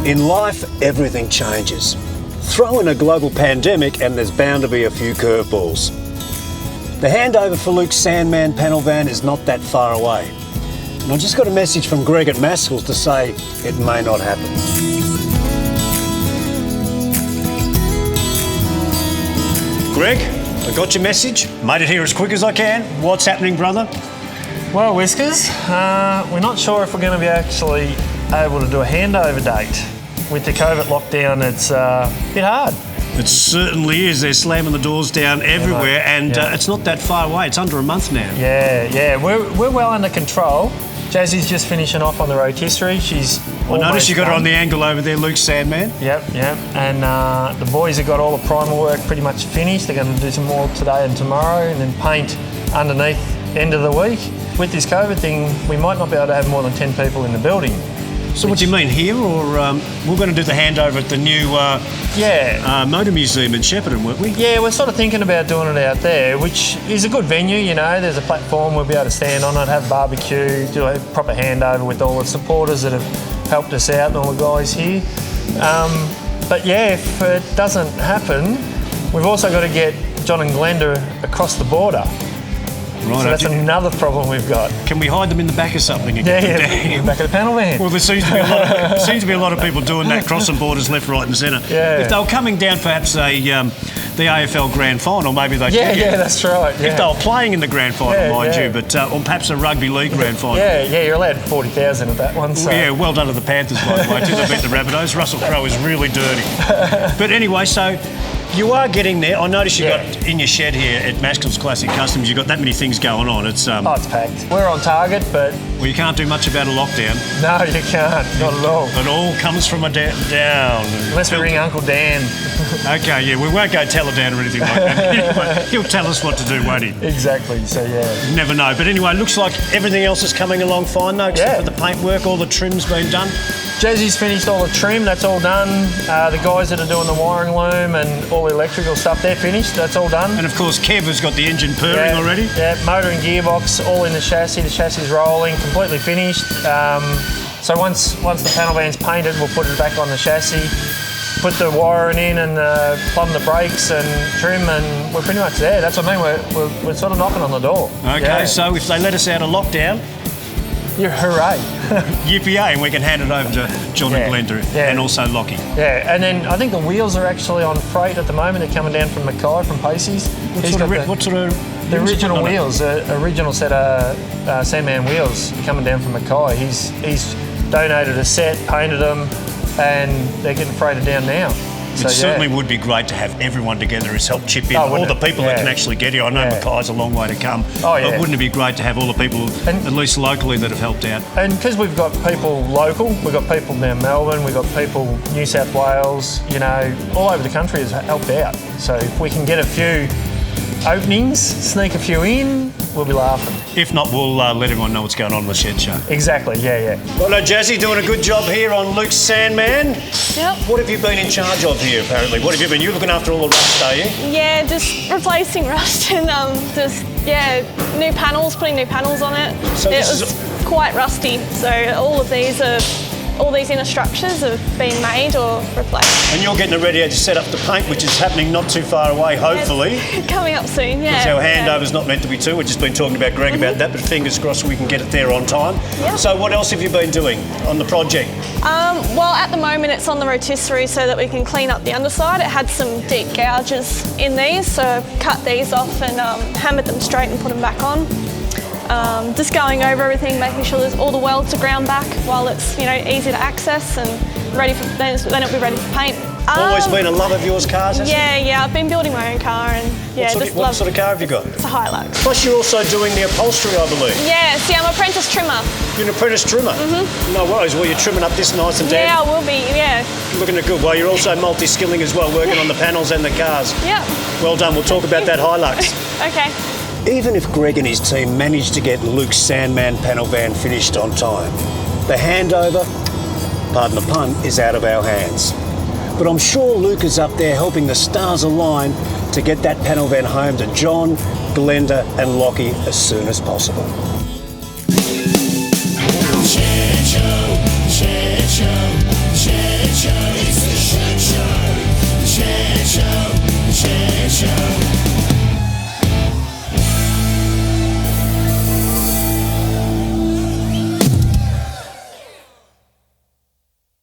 In life, everything changes. Throw in a global pandemic and there's bound to be a few curveballs. The handover for Luke's Sandman panel van is not that far away. And I just got a message from Greg at Maskell's to say it may not happen. Greg, I got your message. Made it here as quick as I can. What's happening, brother? Well, Whiskers, we're not sure if we're going to be actually able to do a handover date. With the COVID lockdown, it's a bit hard. It certainly is. They're slamming the doors down everywhere, and it's not that far away. It's under a month now. Yeah. We're well under control. Jazzy's just finishing off on the rotisserie. I noticed you got her on the angle over there, Luke Sandman. Yep. And the boys have got all the primer work pretty much finished. They're going to do some more today and tomorrow, and then paint underneath end of the week. With this COVID thing, we might not be able to have more than 10 people in the building. So what do you mean, here, or we're going to do the handover at the new Motor Museum in Shepparton, weren't we? Yeah, we're sort of thinking about doing it out there, which is a good venue, you know. There's a platform we'll be able to stand on it, have barbecue, do a proper handover with all the supporters that have helped us out and all the guys here. But yeah, if it doesn't happen, we've also got to get John and Glenda across the border. Right, so that's another problem we've got. Can we hide them in the back of something again? Yeah, back of the panel van. Well, there seems to be a lot of people doing that, crossing borders left, right and centre. Yeah. If they were coming down perhaps the AFL Grand Final, maybe they'd get you. Yeah, that's right. Yeah. If they were playing in the Grand Final, mind you, but or perhaps a Rugby League Grand Final. Yeah, you're allowed 40,000 at that one. So. Yeah, well done to the Panthers, by the way, too. They beat the Rabbitohs. Russell Crowe is really dirty. But anyway, so you are getting there. I noticed you got in your shed here at Maskell's Classic Customs, you've got that many things going on. It's it's packed. We're on target, but... Well, you can't do much about a lockdown. No, you can't. Not at all. It all comes from a down. Unless we ring Uncle Dan. Okay, yeah, we won't go tell her down or anything like that. Anyway, he'll tell us what to do, won't he? Exactly, so yeah. You never know. But anyway, it looks like everything else is coming along fine though, except for the paintwork, all the trim's been done. Jazzy's finished all the trim, that's all done. The guys that are doing the wiring loom and all the electrical stuff, they're finished, that's all done. And of course, Kev has got the engine purring already. Yeah, motor and gearbox all in the chassis is rolling, completely finished. So once the panel van's painted, we'll put it back on the chassis, put the wiring in and plumb the brakes and trim, and we're pretty much there. That's what I mean, we're sort of knocking on the door. Okay, so if they let us out of lockdown, hooray. Yippee-yay, and we can hand it over to John and Glenda and also Lockie. Yeah, and then I think the wheels are actually on freight at the moment. They're coming down from Mackay, from Pacey's. What sort of the original wheels, the original set of Sandman wheels coming down from Mackay. He's donated a set, painted them, and they're getting freighted down now. It certainly would be great to have everyone together who's helped chip in. All the people that can actually get here. I know Mackay's a long way to come. But wouldn't it be great to have all the people, at least locally, that have helped out? And because we've got people local, we've got people down Melbourne, we've got people New South Wales, you know, all over the country has helped out. So if we can get a few openings, sneak a few in, we'll be laughing. If not, we'll let everyone know what's going on in the shed show. Exactly, yeah. Well, no, Jazzy doing a good job here on Luke's Sandman. Yep. What have you been in charge of here, apparently? What have you been? You're looking after all the rust, are you? Yeah, just replacing rust and new panels, putting new panels on it. So it was quite rusty, so all these inner structures have been made or replaced. And you're getting it ready to set up the paint, which is happening not too far away, hopefully. It's coming up soon, yeah. Because our handover's not meant to be too. We've just been talking about Greg about that, but fingers crossed we can get it there on time. Yep. So what else have you been doing on the project? Well, at the moment it's on the rotisserie so that we can clean up the underside. It had some deep gouges in these, so I've cut these off and hammered them straight and put them back on. Just going over everything, making sure there's all the welds are ground back while it's easy to access and ready for then it'll be ready for paint. Always been a love of yours cars, hasn't it? Yeah. I've been building my own car and What sort of car have you got? It's a Hilux. Plus you're also doing the upholstery, I believe. Yes, I'm an apprentice trimmer. You're an apprentice trimmer? No worries. Well, you're trimming up this nice and Yeah, I will be. Yeah. Looking good. Well, you're also multi-skilling as well, working on the panels and the cars. Yep. Well done. We'll talk about that Hilux. Okay. Even if Greg and his team managed to get Luke's Sandman panel van finished on time, the handover, pardon the pun, is out of our hands. But I'm sure Luke is up there helping the stars align to get that panel van home to John, Glenda and Lockie as soon as possible. Shed Show.